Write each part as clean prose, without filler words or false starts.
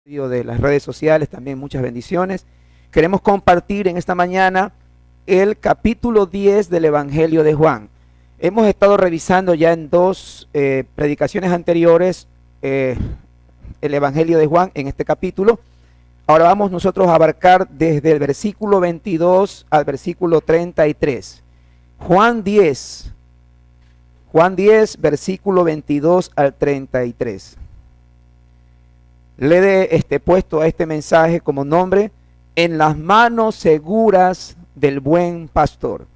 De las redes sociales, también muchas bendiciones. Queremos compartir en esta mañana el capítulo 10 del Evangelio de Juan. Hemos estado revisando ya en dos predicaciones anteriores el Evangelio de Juan en este capítulo. Ahora vamos nosotros a abarcar desde el versículo 22 al versículo 33. Juan 10, versículo 22 al 33. Le he puesto a este mensaje como nombre: en las manos seguras del buen pastor.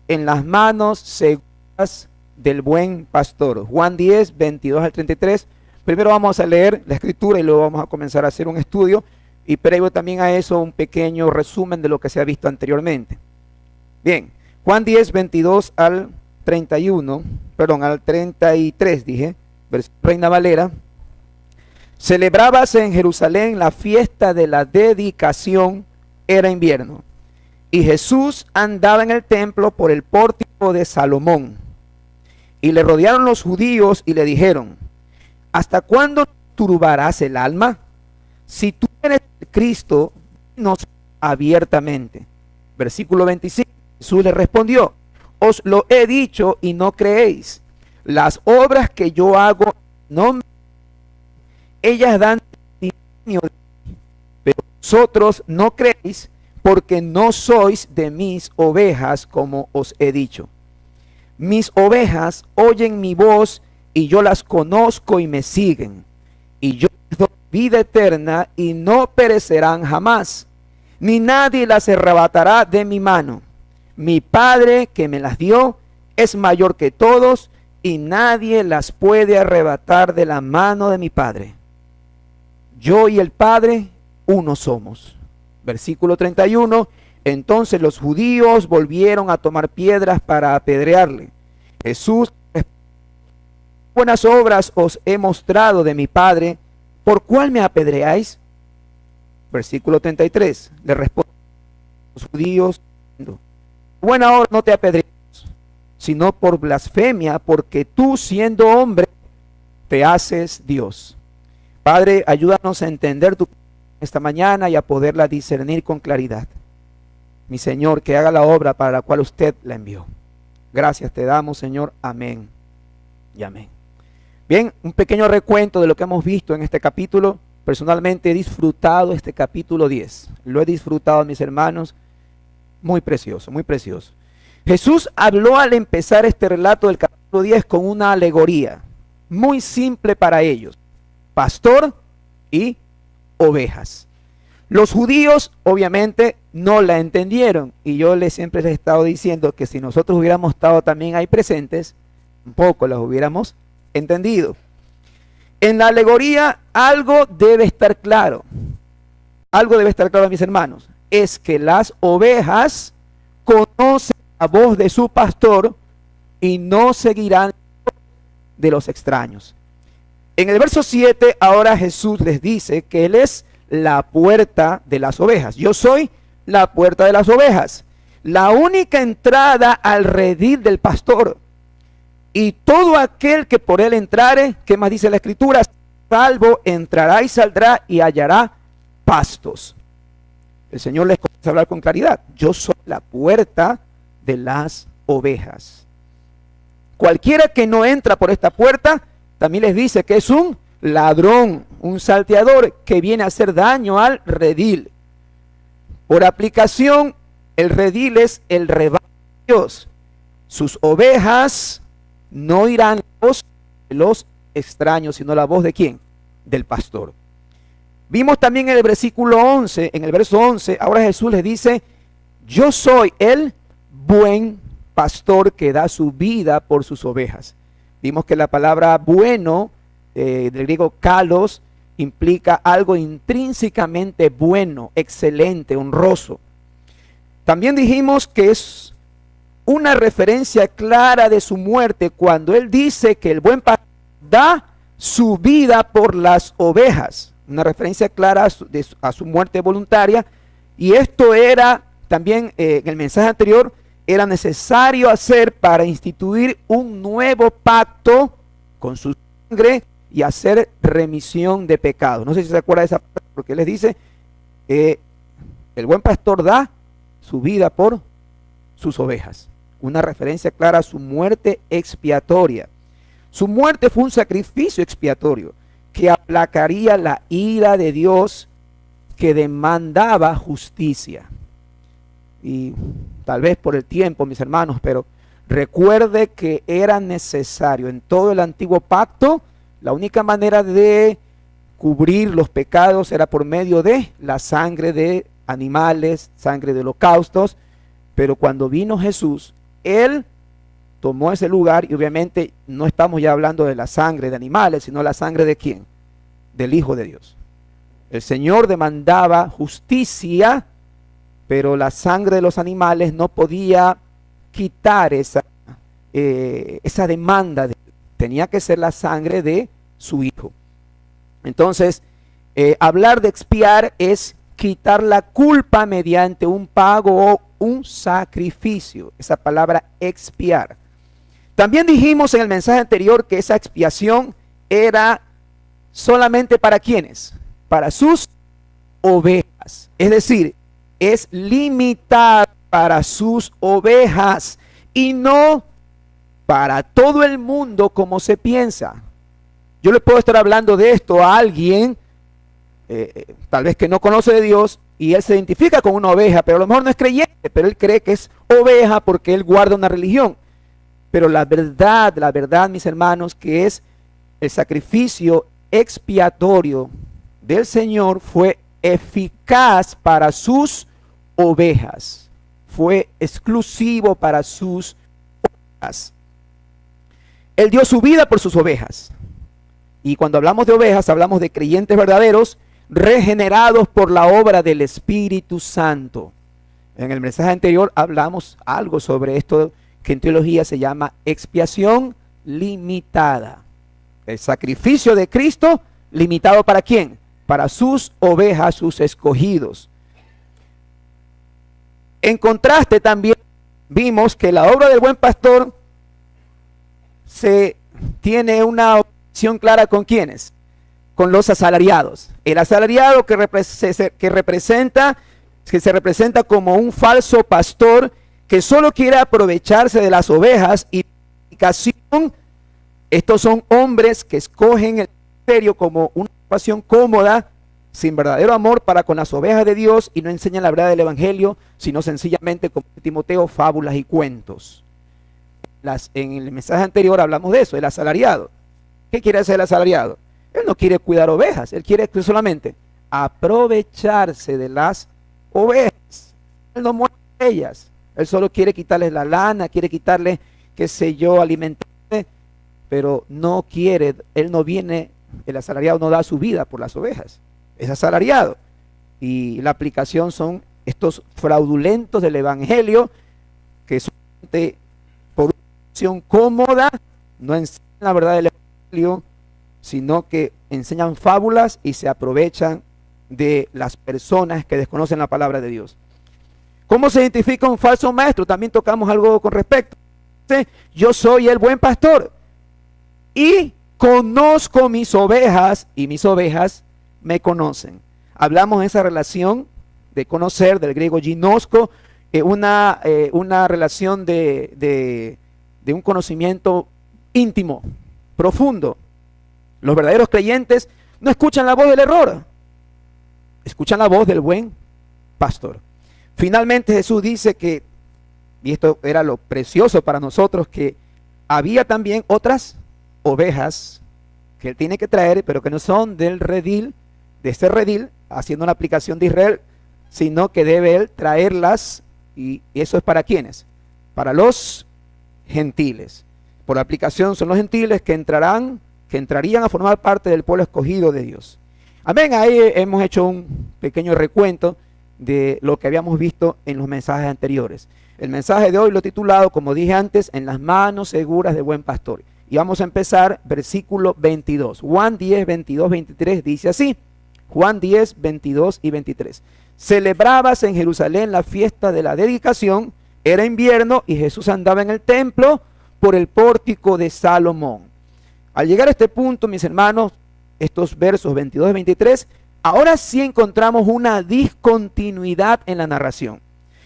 En las manos seguras del buen pastor. Juan 10, 22 al 33. Primero vamos a leer la escritura y luego vamos a comenzar a hacer un estudio. Y previo también a eso un pequeño resumen de lo que se ha visto anteriormente. Bien, Juan 10, 22 al 33 dije, versión Reina Valera. Celebrábase en Jerusalén la fiesta de la dedicación, era invierno, y Jesús andaba en el templo por el pórtico de Salomón. Y le rodearon los judíos y le dijeron: ¿hasta cuándo turbarás el alma? Si tú eres el Cristo, dinos abiertamente. Versículo 25, Jesús le respondió: os lo he dicho y no creéis. Las obras que yo hago no me ellas dan testimonio de mí, pero vosotros no creéis porque no sois de mis ovejas, como os he dicho. Mis ovejas oyen mi voz y yo las conozco y me siguen, y yo les doy vida eterna y no perecerán jamás, ni nadie las arrebatará de mi mano. Mi Padre que me las dio es mayor que todos y nadie las puede arrebatar de la mano de mi Padre. Yo y el Padre uno somos. Versículo 31. Entonces los judíos volvieron a tomar piedras para apedrearle. Jesús: buenas obras os he mostrado de mi Padre, ¿por cuál me apedreáis? Versículo 33. Le responden los judíos: buena obra no te apedreamos, sino por blasfemia, porque tú, siendo hombre, te haces Dios. Padre, ayúdanos a entender tu palabra esta mañana y a poderla discernir con claridad. Mi Señor, que haga la obra para la cual usted la envió. Gracias te damos, Señor. Amén y amén. Bien, un pequeño recuento de lo que hemos visto en este capítulo. Personalmente he disfrutado este capítulo 10. Lo he disfrutado, mis hermanos. Muy precioso, muy precioso. Jesús habló al empezar este relato del capítulo 10 con una alegoría muy simple para ellos: pastor y ovejas. Los judíos obviamente no la entendieron, y yo siempre les he estado diciendo que si nosotros hubiéramos estado también ahí presentes, tampoco las hubiéramos entendido. En la alegoría algo debe estar claro. Algo debe estar claro, mis hermanos: es que las ovejas conocen la voz de su pastor y no seguirán de los extraños. En el verso 7, ahora Jesús les dice que Él es la puerta de las ovejas. Yo soy la puerta de las ovejas, la única entrada al redil del pastor. Y todo aquel que por Él entrare, ¿qué más dice la Escritura? Salvo entrará y saldrá y hallará pastos. El Señor les comienza a hablar con claridad: yo soy la puerta de las ovejas. Cualquiera que no entra por esta puerta, también les dice que es un ladrón, un salteador que viene a hacer daño al redil. Por aplicación, el redil es el rebaño de Dios. Sus ovejas no irán la voz de los extraños, sino la voz de ¿quién? Del pastor. Vimos también en el versículo 11, en el verso 11, ahora Jesús les dice: yo soy el buen pastor que da su vida por sus ovejas. Vimos que la palabra bueno, del griego kalos, implica algo intrínsecamente bueno, excelente, honroso. También dijimos que es una referencia clara de su muerte cuando Él dice que el buen pastor da su vida por las ovejas. Una referencia clara a su muerte voluntaria. Y esto era también, en el mensaje anterior, era necesario hacer para instituir un nuevo pacto con su sangre y hacer remisión de pecados. No sé si se acuerda de esa parte porque les dice, el buen pastor da su vida por sus ovejas. Una referencia clara a su muerte expiatoria. Su muerte fue un sacrificio expiatorio que aplacaría la ira de Dios que demandaba justicia. Y tal vez por el tiempo, mis hermanos, pero recuerde que era necesario en todo el antiguo pacto. La única manera de cubrir los pecados era por medio de la sangre de animales, sangre de holocaustos. Pero cuando vino Jesús, Él tomó ese lugar, y obviamente no estamos ya hablando de la sangre de animales, sino la sangre de ¿quién? Del Hijo de Dios. El Señor demandaba justicia, pero la sangre de los animales no podía quitar esa demanda. Tenía que ser la sangre de su Hijo. Entonces, hablar de expiar es quitar la culpa mediante un pago o un sacrificio. Esa palabra expiar. También dijimos en el mensaje anterior que esa expiación era solamente para ¿quiénes? Para sus ovejas. Es decir, es limitada para sus ovejas y no para todo el mundo como se piensa. Yo le puedo estar hablando de esto a alguien, tal vez que no conoce de Dios, y él se identifica con una oveja, pero a lo mejor no es creyente, pero él cree que es oveja porque él guarda una religión. Pero la verdad, mis hermanos, que es el sacrificio expiatorio del Señor fue eficaz para sus ovejas. Fue exclusivo para sus ovejas. Él dio su vida por sus ovejas. Y cuando hablamos de ovejas, hablamos de creyentes verdaderos, regenerados por la obra del Espíritu Santo. En el mensaje anterior hablamos algo sobre esto que en teología se llama expiación limitada. El sacrificio de Cristo limitado ¿para quién? Para sus ovejas, sus escogidos. En contraste también vimos que la obra del buen pastor se tiene una opción clara con ¿quiénes? Con los asalariados. El asalariado que se representa como un falso pastor que solo quiere aprovecharse de las ovejas y estos son hombres que escogen el ministerio como una pasión cómoda, sin verdadero amor para con las ovejas de Dios, y no enseñan la verdad del evangelio, sino sencillamente, como Timoteo, fábulas y cuentos. En el mensaje anterior hablamos de eso, el asalariado. ¿Qué quiere hacer el asalariado? Él no quiere cuidar ovejas, él quiere solamente aprovecharse de las ovejas. Él no muere de ellas. Él solo quiere quitarles la lana, quiere quitarles, qué sé yo, alimentarse, pero no quiere, él no viene, el asalariado no da su vida por las ovejas, es asalariado. Y la aplicación son estos fraudulentos del evangelio que solamente por una opción cómoda no enseñan la verdad del evangelio, sino que enseñan fábulas y se aprovechan de las personas que desconocen la palabra de Dios. ¿Cómo se identifica un falso maestro? También tocamos algo con respecto. Yo soy el buen pastor y conozco mis ovejas y mis ovejas me conocen. Hablamos de esa relación de conocer, del griego ginosco, una relación de un conocimiento íntimo, profundo. Los verdaderos creyentes no escuchan la voz del error, escuchan la voz del buen pastor. Finalmente Jesús dice que, y esto era lo precioso para nosotros, que había también otras ovejas que él tiene que traer, pero que no son del redil, de este redil, haciendo una aplicación de Israel, sino que debe él traerlas, y eso es para ¿quiénes? Para los gentiles. Por aplicación son los gentiles que entrarían a formar parte del pueblo escogido de Dios. Amén. Ahí hemos hecho un pequeño recuento de lo que habíamos visto en los mensajes anteriores. El mensaje de hoy lo he titulado, como dije antes, en las manos seguras del buen pastor. Y vamos a empezar versículo 22. Juan 10, 22, 23 dice así. Juan 10, 22 y 23. Celebrábase en Jerusalén la fiesta de la dedicación, era invierno y Jesús andaba en el templo por el pórtico de Salomón. Al llegar a este punto, mis hermanos, estos versos 22 y 23 Ahora sí encontramos una discontinuidad en la narración.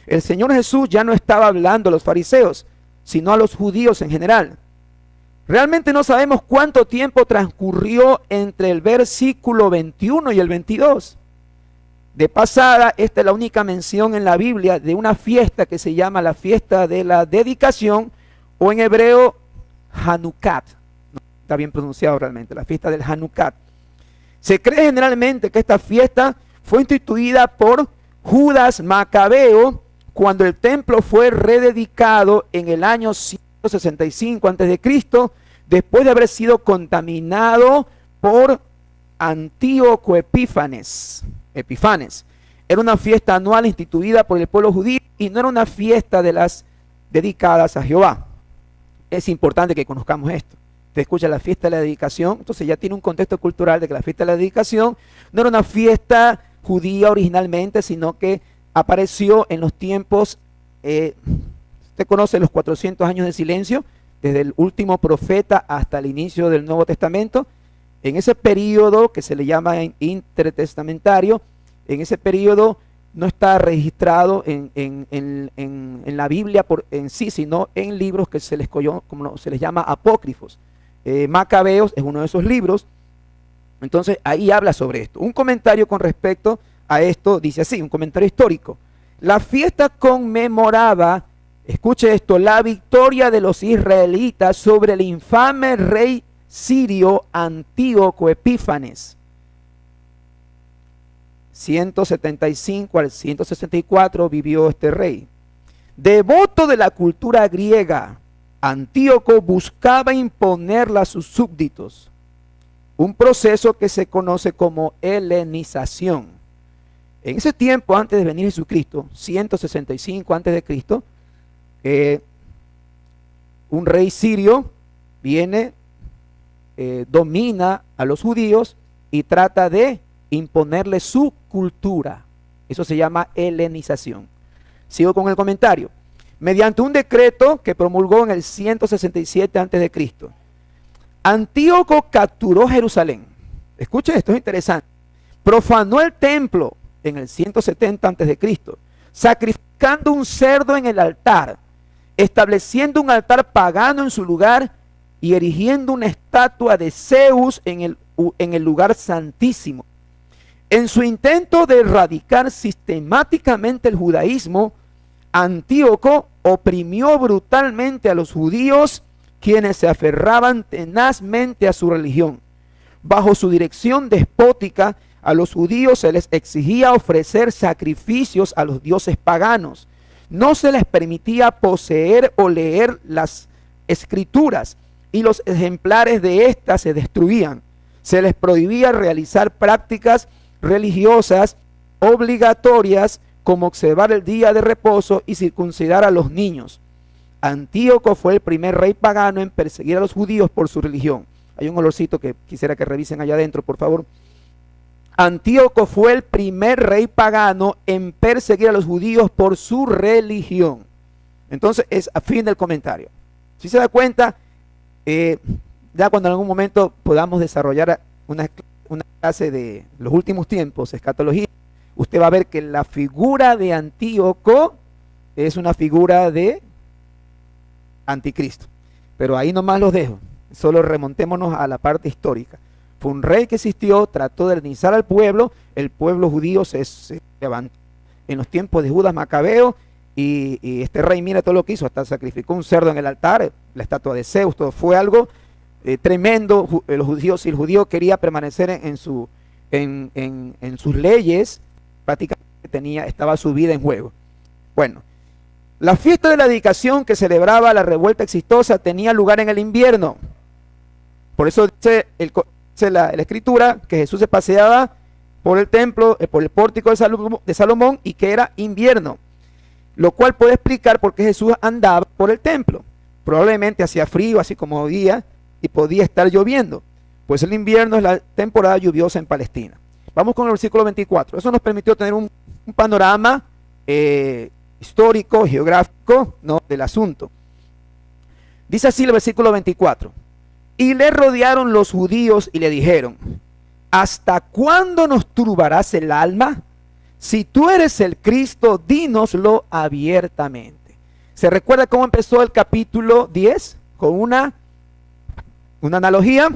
El Señor Jesús ya no estaba hablando a los fariseos, sino a los judíos en general. Realmente no sabemos cuánto tiempo transcurrió entre el versículo 21 y el 22. De pasada, esta es la única mención en la Biblia de una fiesta que se llama la fiesta de la dedicación, o en hebreo, Hanukkah. No está bien pronunciado realmente, la fiesta del Hanukkah. Se cree generalmente que esta fiesta fue instituida por Judas Macabeo cuando el templo fue rededicado en el año 165 a.C., después de haber sido contaminado por Antíoco Epífanes. Era una fiesta anual instituida por el pueblo judío y no era una fiesta de las dedicadas a Jehová. Es importante que conozcamos esto. Te escucha la fiesta de la dedicación, entonces ya tiene un contexto cultural de que la fiesta de la dedicación no era una fiesta judía originalmente, sino que apareció en los tiempos, usted conoce los 400 años de silencio, desde el último profeta hasta el inicio del Nuevo Testamento. En ese periodo que se le llama intertestamentario, en ese periodo no está registrado en la Biblia en sí, sino en libros que se les llama apócrifos. Macabeos es uno de esos libros. Entonces ahí habla sobre esto. Un comentario con respecto a esto dice así, un comentario histórico. La fiesta conmemoraba, escuche esto, la victoria de los israelitas sobre el infame rey sirio Antíoco Epífanes. 175 al 164 vivió este rey. Devoto de la cultura griega, Antíoco buscaba imponerla a sus súbditos, un proceso que se conoce como helenización. En ese tiempo, antes de venir Jesucristo, 165 antes de Cristo, un rey sirio viene, domina a los judíos y trata de imponerle su cultura. Eso se llama helenización. Sigo con el comentario. Mediante un decreto que promulgó en el 167 a.C., Antíoco capturó Jerusalén. Escuche esto, es interesante. Profanó el templo en el 170 a.C., sacrificando un cerdo en el altar, estableciendo un altar pagano en su lugar y erigiendo una estatua de Zeus en el lugar santísimo. En su intento de erradicar sistemáticamente el judaísmo, Antíoco oprimió brutalmente a los judíos, quienes se aferraban tenazmente a su religión. Bajo su dirección despótica, a los judíos se les exigía ofrecer sacrificios a los dioses paganos. No se les permitía poseer o leer las escrituras, y los ejemplares de éstas se destruían. Se les prohibía realizar prácticas religiosas obligatorias como observar el día de reposo y circuncidar a los niños. Antíoco fue el primer rey pagano en perseguir a los judíos por su religión. Hay un olorcito que quisiera que revisen allá adentro, por favor. Antíoco fue el primer rey pagano en perseguir a los judíos por su religión. Entonces es a fin del comentario. Si se da cuenta, ya cuando en algún momento podamos desarrollar una clase de los últimos tiempos, escatología, usted va a ver que la figura de Antíoco es una figura de anticristo. Pero ahí nomás los dejo. Solo remontémonos a la parte histórica. Fue un rey que existió, trató de helenizar al pueblo. El pueblo judío se levantó en los tiempos de Judas Macabeo. Y este rey, mira todo lo que hizo. Hasta sacrificó un cerdo en el altar, la estatua de Zeus. Todo fue algo tremendo. Los judíos, si el judío quería permanecer en sus leyes, prácticamente estaba su vida en juego. Bueno, la fiesta de la dedicación que celebraba la revuelta exitosa tenía lugar en el invierno. Por eso dice la escritura que Jesús se paseaba por el templo, por el pórtico de Salomón, y que era invierno, lo cual puede explicar por qué Jesús andaba por el templo. Probablemente hacía frío, así como hoy día, y podía estar lloviendo, pues el invierno es la temporada lluviosa en Palestina. Vamos con el versículo 24. Eso nos permitió tener un panorama histórico, geográfico, ¿no?, del asunto. Dice así el versículo 24. Y le rodearon los judíos y le dijeron: ¿hasta cuándo nos turbarás el alma? Si tú eres el Cristo, dínoslo abiertamente. ¿Se recuerda cómo empezó el capítulo 10? Con una analogía,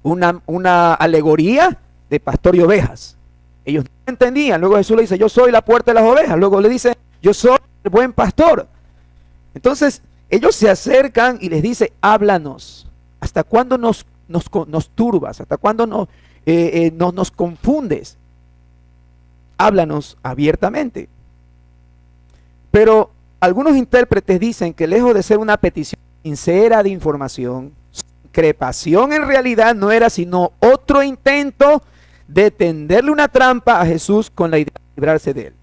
una alegoría de pastor y ovejas. Ellos no entendían. Luego Jesús le dice, yo soy la puerta de las ovejas. Luego le dice, yo soy el buen pastor. Entonces ellos se acercan y les dice, háblanos. ¿Hasta cuándo nos turbas? ¿Hasta cuándo nos confundes? Háblanos abiertamente. Pero algunos intérpretes dicen que lejos de ser una petición sincera de información, su increpación en realidad no era sino otro intento de tenderle una trampa a Jesús con la idea de librarse de él.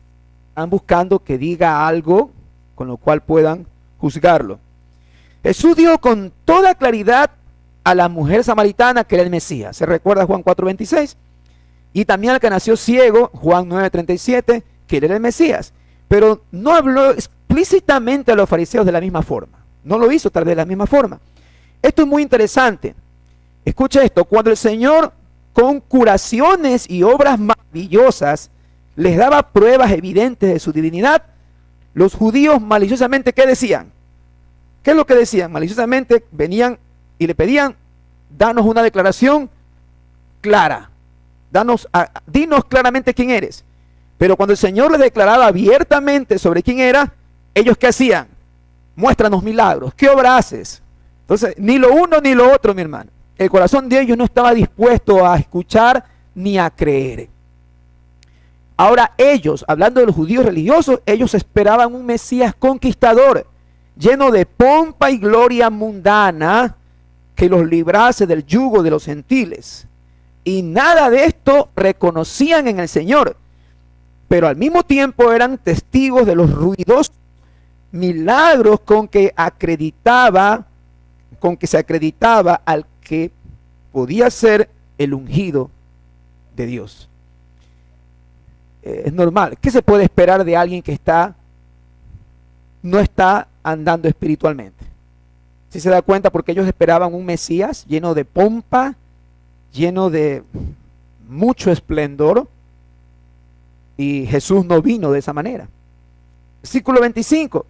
Están buscando que diga algo con lo cual puedan juzgarlo. Jesús dijo con toda claridad a la mujer samaritana que era el Mesías. ¿Se recuerda Juan 4:26? Y también al que nació ciego, Juan 9:37, que él era el Mesías. Pero no habló explícitamente a los fariseos de la misma forma. No lo hizo tal vez de la misma forma. Esto es muy interesante. Escucha esto. Cuando el Señor, con curaciones y obras maravillosas, les daba pruebas evidentes de su divinidad, los judíos maliciosamente, ¿qué decían? ¿Qué es lo que decían? Maliciosamente venían y le pedían, danos una declaración clara. Dinos claramente quién eres. Pero cuando el Señor les declaraba abiertamente sobre quién era, ellos ¿qué hacían? Muéstranos milagros. ¿Qué obra haces? Entonces, ni lo uno ni lo otro, mi hermano. El corazón de ellos no estaba dispuesto a escuchar ni a creer. Ahora ellos, hablando de los judíos religiosos, ellos esperaban un Mesías conquistador, lleno de pompa y gloria mundana, que los librase del yugo de los gentiles. Y nada de esto reconocían en el Señor, pero al mismo tiempo eran testigos de los ruidosos milagros con que se acreditaba al que podía ser el ungido de Dios. Es normal. ¿Qué se puede esperar de alguien que no está andando espiritualmente? Si se da cuenta, porque ellos esperaban un Mesías lleno de pompa, lleno de mucho esplendor, y Jesús no vino de esa manera. Versículo 25.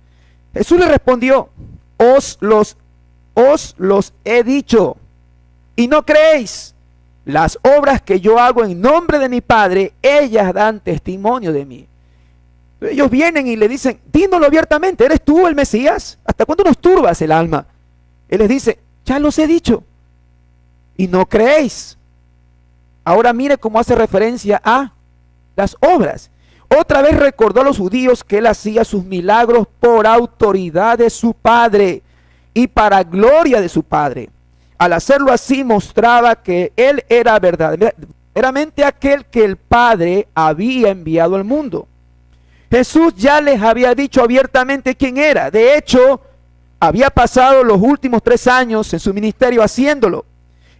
Jesús le respondió, os los he dicho, y no creéis. Las obras que yo hago en nombre de mi Padre, ellas dan testimonio de mí. Ellos vienen y le dicen, dínoslo abiertamente, ¿eres tú el Mesías? ¿Hasta cuándo nos turbas el alma? Él les dice, ya los he dicho, y no creéis. Ahora mire cómo hace referencia a las obras. Otra vez recordó a los judíos que él hacía sus milagros por autoridad de su Padre y para gloria de su Padre. Al hacerlo así mostraba que él era verdaderamente aquel que el Padre había enviado al mundo. Jesús ya les había dicho abiertamente quién era. De hecho, había pasado los últimos 3 años en su ministerio haciéndolo.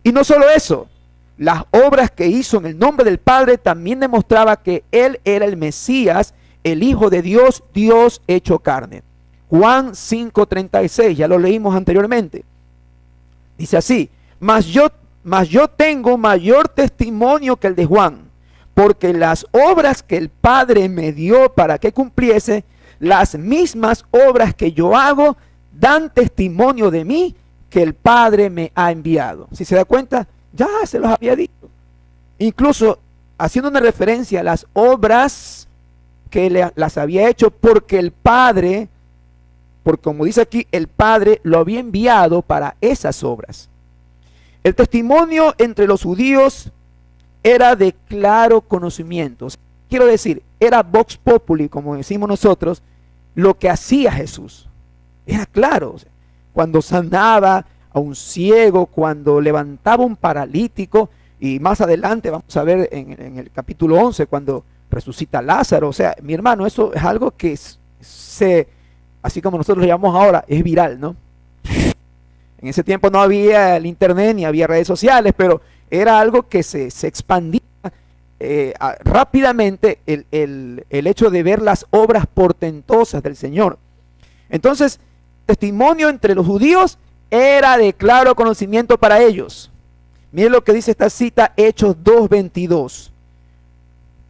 Y no solo eso, las obras que hizo en el nombre del Padre también demostraba que él era el Mesías, el Hijo de Dios, Dios hecho carne. Juan 5:36, ya lo leímos anteriormente. Dice así, mas yo tengo mayor testimonio que el de Juan, porque las obras que el Padre me dio para que cumpliese, las mismas obras que yo hago, dan testimonio de mí que el Padre me ha enviado. Si se da cuenta, ya se los había dicho. Incluso haciendo una referencia a las obras que las había hecho porque el Padre, porque como dice aquí, el Padre lo había enviado para esas obras. El testimonio entre los judíos era de claro conocimiento. Quiero decir, era vox populi, como decimos nosotros, lo que hacía Jesús. Era claro. Cuando sanaba a un ciego, cuando levantaba un paralítico, y más adelante vamos a ver en el capítulo 11, cuando resucita a Lázaro. O sea, mi hermano, eso es algo que así como nosotros lo llamamos ahora, es viral, ¿no? En ese tiempo no había el internet ni había redes sociales, pero era algo que se expandía rápidamente el hecho de ver las obras portentosas del Señor. Entonces, testimonio entre los judíos era de claro conocimiento para ellos. Miren lo que dice esta cita, Hechos 2:22.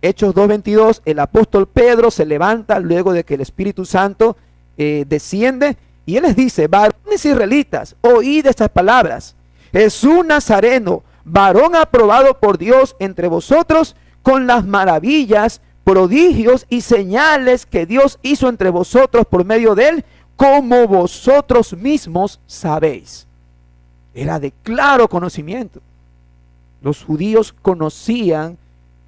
Hechos 2:22, el apóstol Pedro se levanta luego de que el Espíritu Santo desciende y él les dice: varones israelitas, oíd estas palabras. Jesús Nazareno, varón aprobado por Dios entre vosotros, con las maravillas, prodigios y señales que Dios hizo entre vosotros por medio de él, como vosotros mismos sabéis. Era de claro conocimiento. Los judíos conocían,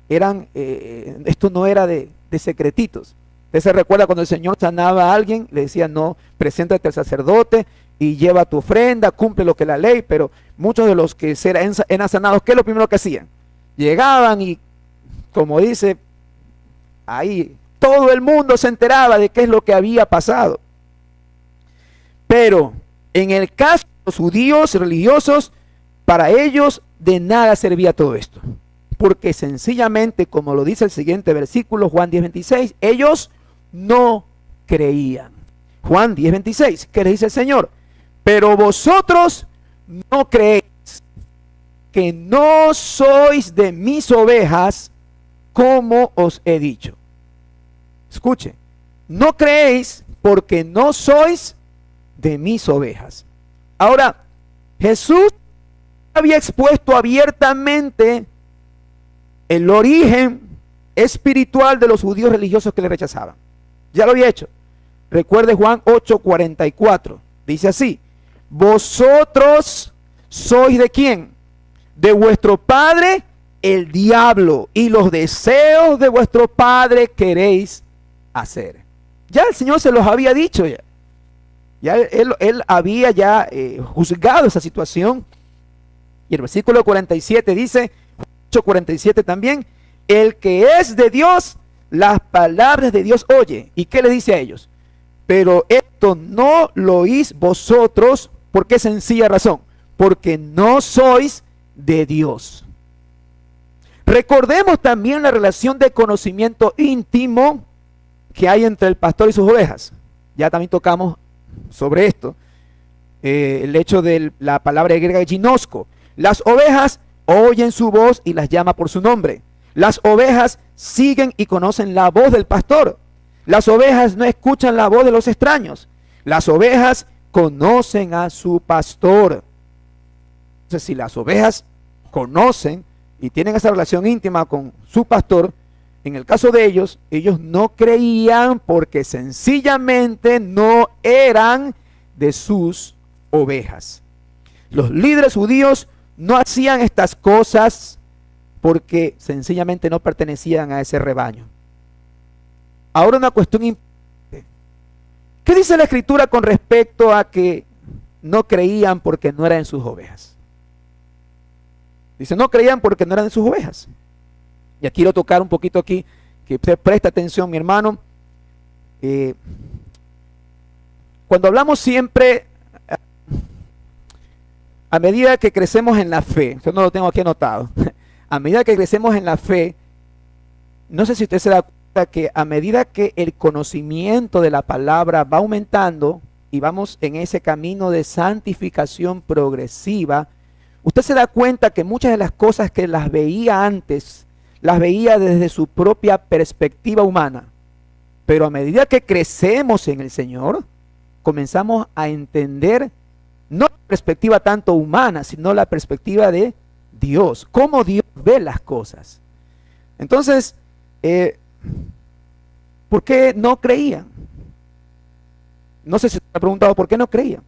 esto no era de secretitos. Usted se recuerda cuando el Señor sanaba a alguien, le decía: no, preséntate al sacerdote y lleva tu ofrenda, cumple lo que la ley. Pero muchos de los que eran sanados, ¿qué es lo primero que hacían? Llegaban y, como dice ahí, todo el mundo se enteraba de qué es lo que había pasado. Pero en el caso de los judíos religiosos, para ellos de nada servía todo esto, porque sencillamente, como lo dice el siguiente versículo, Juan 10:26, ellos no creían. Juan 10:26, ¿qué le dice el Señor? Pero vosotros no creéis, que no sois de mis ovejas, como os he dicho. Escuche, no creéis porque no sois de mis ovejas. Ahora, Jesús había expuesto abiertamente el origen espiritual de los judíos religiosos que le rechazaban. Ya lo había hecho. Recuerde Juan 8:44. Dice así: vosotros sois ¿de quién? De vuestro padre el diablo, y los deseos de vuestro padre queréis hacer. Ya el Señor se los había dicho. Ya él había juzgado esa situación. Y el versículo 47 dice, 8:47 también: el que es de Dios, las palabras de Dios oye. ¿Y qué le dice a ellos? Pero esto no lo oís vosotros. ¿Por qué sencilla razón? Porque no sois de Dios. Recordemos también la relación de conocimiento íntimo que hay entre el pastor y sus ovejas. Ya también tocamos sobre esto. El hecho de la palabra griega ginosco. Las ovejas oyen su voz y las llama por su nombre. Las ovejas siguen y conocen la voz del pastor. Las ovejas no escuchan la voz de los extraños. Las ovejas conocen a su pastor. Entonces, si las ovejas conocen y tienen esa relación íntima con su pastor, en el caso de ellos, ellos no creían porque sencillamente no eran de sus ovejas. Los líderes judíos no hacían estas cosas porque sencillamente no pertenecían a ese rebaño. Ahora una cuestión importante. ¿Qué dice la Escritura con respecto a que no creían porque no eran sus ovejas? Dice, no creían porque no eran sus ovejas. Y aquí quiero tocar un poquito aquí, que usted preste atención, mi hermano. Cuando hablamos siempre, a medida que crecemos en la fe, yo no lo tengo aquí anotado, a medida que crecemos en la fe, no sé si usted se da cuenta que a medida que el conocimiento de la palabra va aumentando y vamos en ese camino de santificación progresiva, usted se da cuenta que muchas de las cosas que las veía antes, las veía desde su propia perspectiva humana. Pero a medida que crecemos en el Señor, comenzamos a entender no la perspectiva tanto humana, sino la perspectiva de Dios, cómo Dios ve las cosas. Entonces, ¿por qué no creían? No sé si se ha preguntado por qué no creían.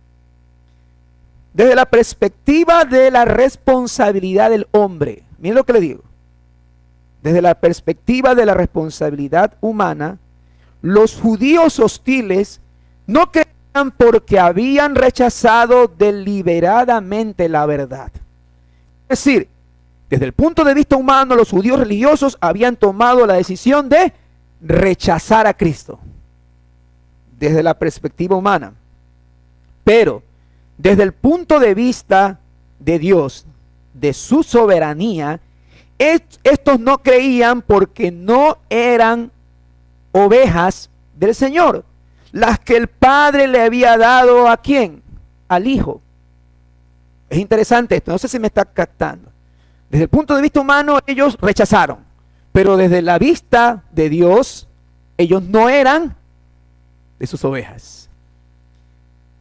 Desde la perspectiva de la responsabilidad del hombre, miren lo que le digo. Desde la perspectiva de la responsabilidad humana, los judíos hostiles no creían porque habían rechazado deliberadamente la verdad. Es decir, desde el punto de vista humano, los judíos religiosos habían tomado la decisión de rechazar a Cristo. Desde la perspectiva humana. Pero, desde el punto de vista de Dios, de su soberanía, estos no creían porque no eran ovejas del Señor, las que el Padre le había dado ¿a quién? Al Hijo. Es interesante esto, no sé si me está captando. Desde el punto de vista humano, ellos rechazaron. Pero desde la vista de Dios, ellos no eran de sus ovejas.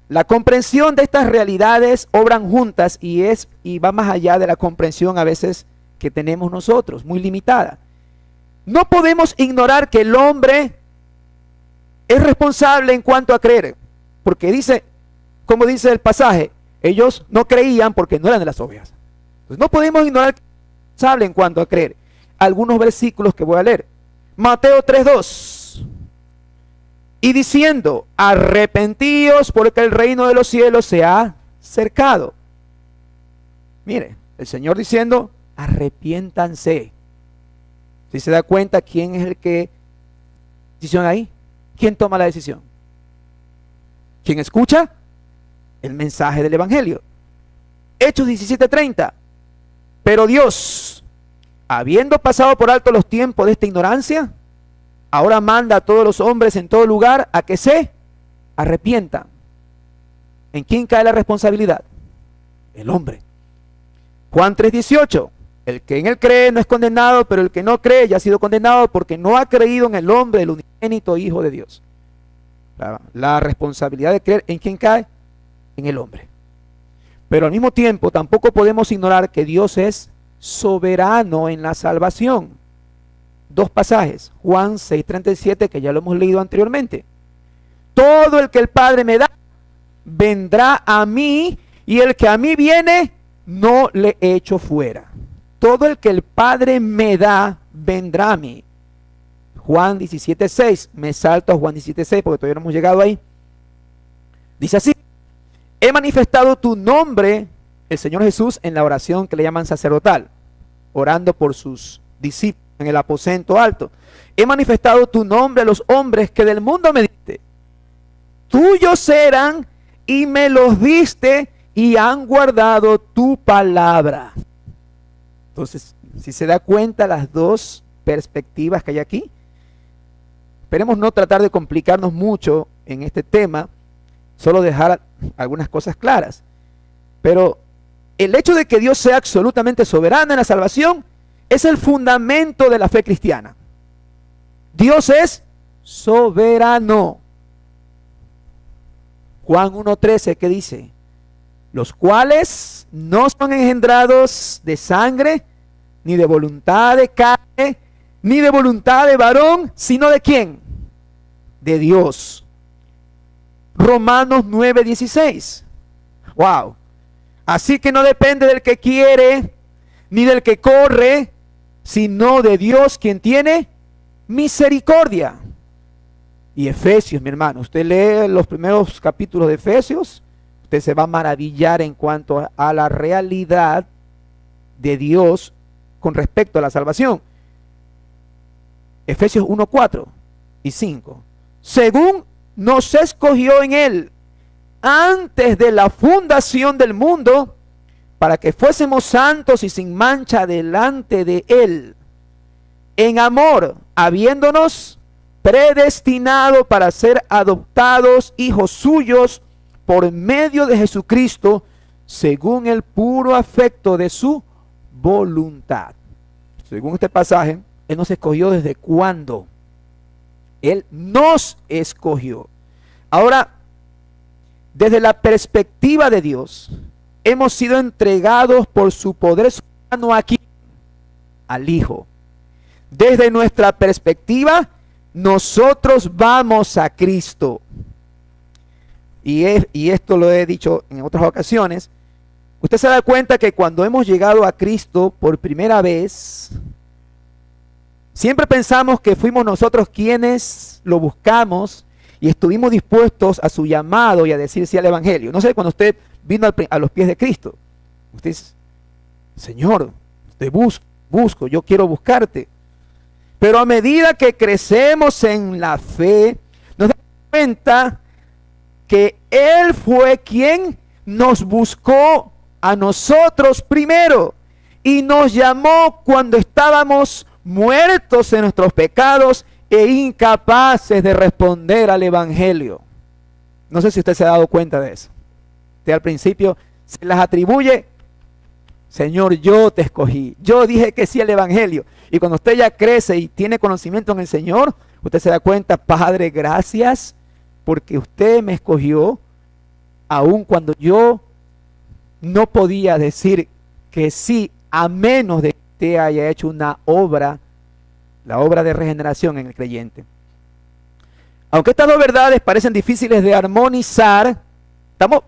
La comprensión de estas realidades obran juntas y va más allá de la comprensión a veces que tenemos nosotros, muy limitada. No podemos ignorar que el hombre es responsable en cuanto a creer, porque dice, como dice el pasaje, ellos no creían porque no eran de las ovejas. Entonces, no podemos ignorar que es responsable en cuanto a creer. Algunos versículos que voy a leer. Mateo 3:2. Y diciendo, arrepentíos porque el reino de los cielos se ha acercado. Mire, el Señor diciendo, arrepiéntanse. Si se da cuenta, ¿quién es el que decisión ahí? ¿Quién toma la decisión? ¿Quién escucha? El mensaje del Evangelio. Hechos 17:30. Pero Dios, habiendo pasado por alto los tiempos de esta ignorancia, ahora manda a todos los hombres en todo lugar a que se arrepientan. ¿En quién cae la responsabilidad? El hombre. Juan 3:18. El que en él cree no es condenado, pero el que no cree ya ha sido condenado porque no ha creído en el nombre del unigénito Hijo de Dios. La responsabilidad de creer, ¿en quién cae? En el hombre. Pero al mismo tiempo tampoco podemos ignorar que Dios es soberano en la salvación. Dos pasajes, Juan 6:37, que ya lo hemos leído anteriormente. Todo el que el Padre me da, vendrá a mí, y el que a mí viene, no le echo fuera. Todo el que el Padre me da, vendrá a mí. Juan 17:6, me salto a Juan 17:6 porque todavía no hemos llegado ahí. Dice así, he manifestado tu nombre, el Señor Jesús, en la oración que le llaman sacerdotal, orando por sus discípulos en el aposento alto. He manifestado tu nombre a los hombres que del mundo me diste. Tuyos eran y me los diste y han guardado tu palabra. Entonces, si se da cuenta las dos perspectivas que hay aquí, esperemos no tratar de complicarnos mucho en este tema, solo dejar algunas cosas claras. Pero el hecho de que Dios sea absolutamente soberano en la salvación es el fundamento de la fe cristiana. Dios es soberano. Juan 1:13, ¿qué dice? Los cuales no son engendrados de sangre, ni de voluntad de carne, ni de voluntad de varón, sino de ¿quién? De Dios. Romanos 9:16. Wow. Así que no depende del que quiere, ni del que corre, sino de Dios quien tiene misericordia. Y Efesios, mi hermano, usted lee los primeros capítulos de Efesios, usted se va a maravillar en cuanto a la realidad de Dios con respecto a la salvación. Efesios 1:4 y 5. Según nos escogió en él antes de la fundación del mundo, para que fuésemos santos y sin mancha delante de él, en amor, habiéndonos predestinado para ser adoptados hijos suyos por medio de Jesucristo, según el puro afecto de su voluntad. Según este pasaje, Él nos escogió desde cuándo. Él nos escogió. Ahora, desde la perspectiva de Dios, hemos sido entregados por su poder soberano aquí al Hijo. Desde nuestra perspectiva, nosotros vamos a Cristo. Y esto lo he dicho en otras ocasiones. Usted se da cuenta que cuando hemos llegado a Cristo por primera vez, siempre pensamos que fuimos nosotros quienes lo buscamos y estuvimos dispuestos a su llamado y a decir sí al Evangelio. No sé, cuando usted vino a los pies de Cristo, usted dice, Señor, te busco, yo quiero buscarte. Pero a medida que crecemos en la fe, nos damos cuenta que Él fue quien nos buscó a nosotros primero y nos llamó cuando estábamos muertos en nuestros pecados e incapaces de responder al Evangelio. No sé si usted se ha dado cuenta de eso. Usted al principio se las atribuye Señor, yo te escogí, yo dije que sí al Evangelio. Y cuando usted ya crece y tiene conocimiento en el Señor, usted se da cuenta, Padre, gracias, porque usted me escogió, aun cuando yo no podía decir que sí, a menos de que usted haya hecho una obra, la obra de regeneración en el creyente. Aunque estas dos verdades parecen difíciles de armonizar,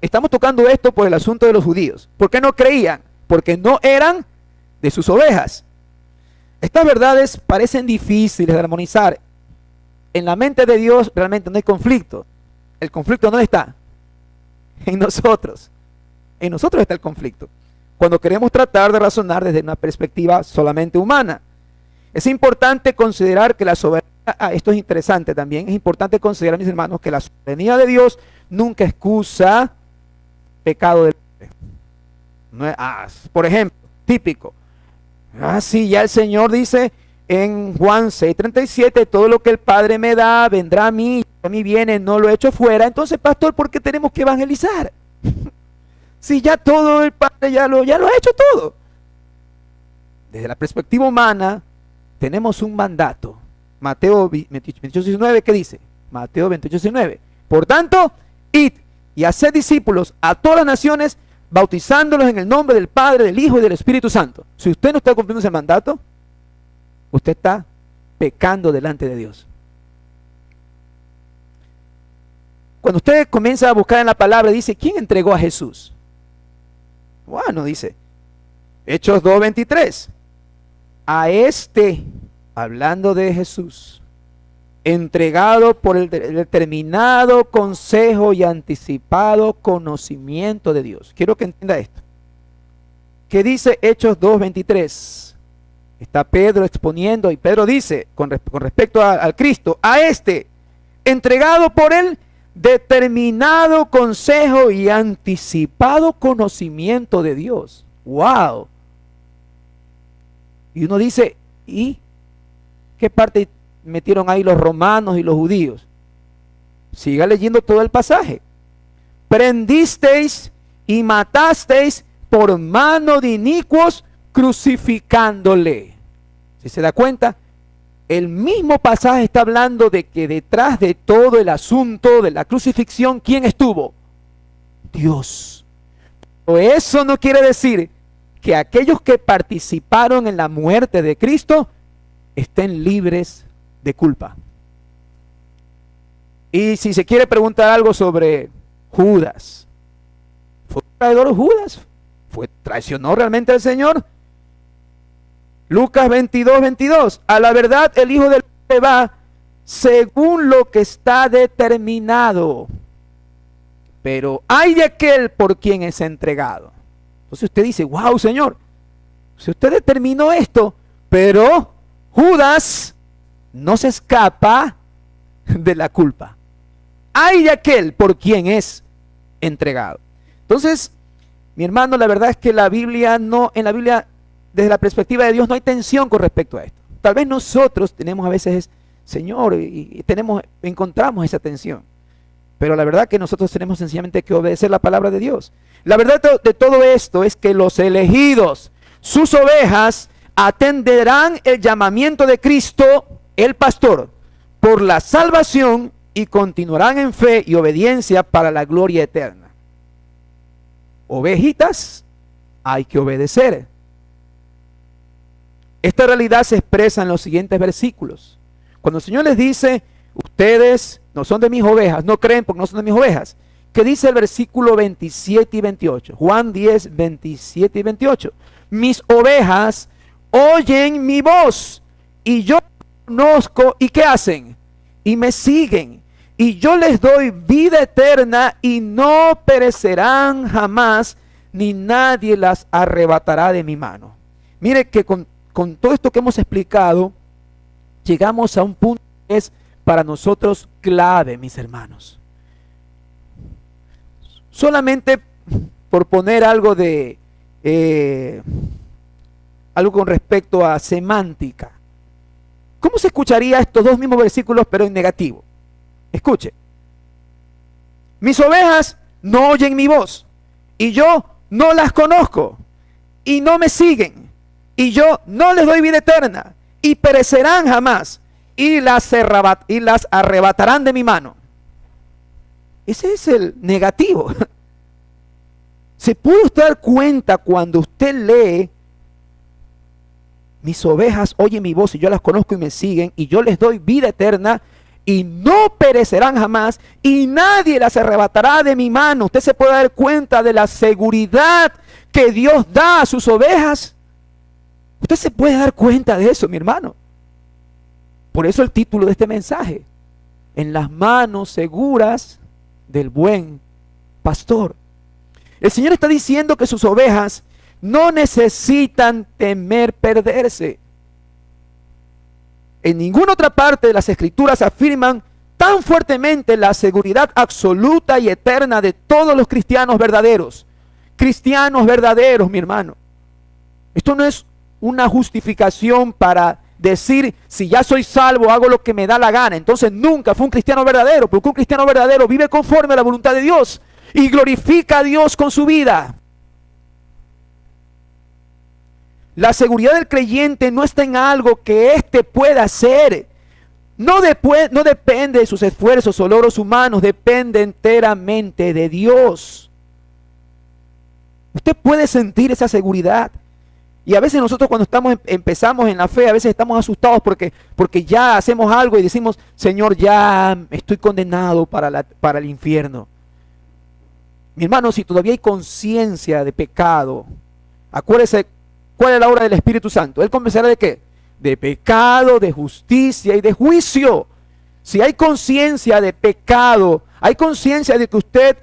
estamos tocando esto por el asunto de los judíos. ¿Por qué no creían? Porque no eran de sus ovejas. Estas verdades parecen difíciles de armonizar. En la mente de Dios realmente no hay conflicto. El conflicto no está en nosotros. En nosotros está el conflicto. Cuando queremos tratar de razonar desde una perspectiva solamente humana. Es importante considerar que la soberanía, esto es interesante también, es importante considerar, mis hermanos, que la soberanía de Dios nunca excusa pecado del hombre. No es, por ejemplo, típico. Sí, ya el Señor dice en Juan 6:37, todo lo que el Padre me da, vendrá a mí viene, no lo he hecho fuera. Entonces, pastor, ¿por qué tenemos que evangelizar? Si ya todo el Padre ya lo ha hecho todo. Desde la perspectiva humana, tenemos un mandato. Mateo 28:19, ¿qué dice? Mateo 28:19. Por tanto, id y haced discípulos a todas las naciones, bautizándolos en el nombre del Padre, del Hijo y del Espíritu Santo. Si usted no está cumpliendo ese mandato, usted está pecando delante de Dios. Cuando usted comienza a buscar en la palabra, dice, ¿quién entregó a Jesús? Bueno, dice, Hechos 2:23. A este, hablando de Jesús, entregado por el determinado consejo y anticipado conocimiento de Dios. Quiero que entienda esto. ¿Qué dice Hechos 2:23? Está Pedro exponiendo y Pedro dice con respecto al Cristo, a este, entregado por el determinado consejo y anticipado conocimiento de Dios. ¡Wow! Y uno dice, ¿y qué parte metieron ahí los romanos y los judíos? Siga leyendo todo el pasaje. Prendisteis y matasteis por mano de inicuos, crucificándole. Si se da cuenta, el mismo pasaje está hablando de que detrás de todo el asunto de la crucifixión, ¿quién estuvo? Dios. Pero eso no quiere decir que aquellos que participaron en la muerte de Cristo estén libres de culpa. Y si se quiere preguntar algo sobre Judas, ¿fue traidor Judas? ¿Traicionó realmente al Señor? Lucas 22:22. A la verdad el Hijo del Hombre va según lo que está determinado, pero hay de aquel por quien es entregado. Entonces usted dice, wow, Señor, si usted determinó esto, pero Judas no se escapa de la culpa. Hay de aquel por quien es entregado. Entonces, mi hermano, la verdad es que en la Biblia, desde la perspectiva de Dios, no hay tensión con respecto a esto. Tal vez nosotros tenemos a veces, Señor, y encontramos esa tensión. Pero la verdad que nosotros tenemos sencillamente que obedecer la palabra de Dios. La verdad de todo esto es que los elegidos, sus ovejas, atenderán el llamamiento de Cristo, el pastor, por la salvación y continuarán en fe y obediencia para la gloria eterna. Ovejitas, hay que obedecer. Esta realidad se expresa en los siguientes versículos. Cuando el Señor les dice, ustedes no son de mis ovejas, no creen porque no son de mis ovejas. ¿Qué dice el versículo 27 y 28? Juan 10, 27 y 28. Mis ovejas oyen mi voz y yo conozco, ¿y qué hacen? Y me siguen. Y yo les doy vida eterna y no perecerán jamás, ni nadie las arrebatará de mi mano. Mire que con todo esto que hemos explicado, llegamos a un punto que es para nosotros clave, mis hermanos. Solamente por poner algo algo con respecto a semántica. ¿Cómo se escucharía estos dos mismos versículos pero en negativo? Escuche. Mis ovejas no oyen mi voz y yo no las conozco. y no me siguen, y yo no les doy vida eterna, y perecerán jamás, y las arrebatarán de mi mano. Ese es el negativo. ¿Se puede usted dar cuenta cuando usted lee: mis ovejas oyen mi voz y yo las conozco y me siguen, y yo les doy vida eterna y no perecerán jamás, y nadie las arrebatará de mi mano? Usted se puede dar cuenta de la seguridad que Dios da a sus ovejas. Usted se puede dar cuenta de eso, mi hermano. Por eso el título de este mensaje: en las manos seguras del buen pastor. El Señor está diciendo que sus ovejas no necesitan temer perderse. En ninguna otra parte de las Escrituras afirman tan fuertemente la seguridad absoluta y eterna de todos los cristianos verdaderos. Cristianos verdaderos, mi hermano. Esto no es una justificación para decir: si ya soy salvo, hago lo que me da la gana. Entonces nunca fue un cristiano verdadero, porque un cristiano verdadero vive conforme a la voluntad de Dios y glorifica a Dios con su vida. La seguridad del creyente no está en algo que éste pueda hacer. No depende de sus esfuerzos o logros humanos, depende enteramente de Dios. Usted puede sentir esa seguridad. Y a veces nosotros cuando empezamos en la fe, a veces estamos asustados porque ya hacemos algo y decimos: Señor, ya estoy condenado para el infierno. Mi hermano, si todavía hay conciencia de pecado, acuérdese cuál es la obra del Espíritu Santo. Él convencerá ¿de qué? De pecado, de justicia y de juicio. Si hay conciencia de pecado, hay conciencia de que usted